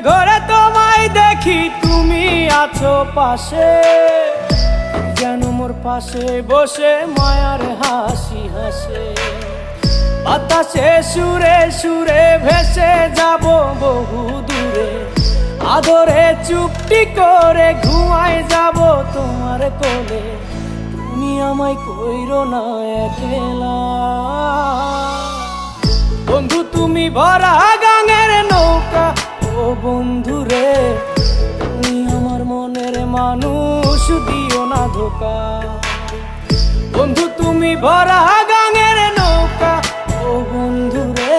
ঘরে তোমায় দেখি তুমি আছো পাশে, যেন মোর পাশে বসে মায়ার হাসি হাসে। বাতাসে সুরে সুরে ভেসে যাব বহু দূরে, আদরে চুপটি করে ঘুমায় যাব তোমার কোলে। তুমি আমায় কইরো না একলা বন্ধু, তুমি ভরা গাঙের নৌকা। ও বন্ধু রে, তুমি আমার মনের মানুষ, দিও না ধোকা। বন্ধু তুমি ভরা গাঙের নৌকা, ও বন্ধু রে।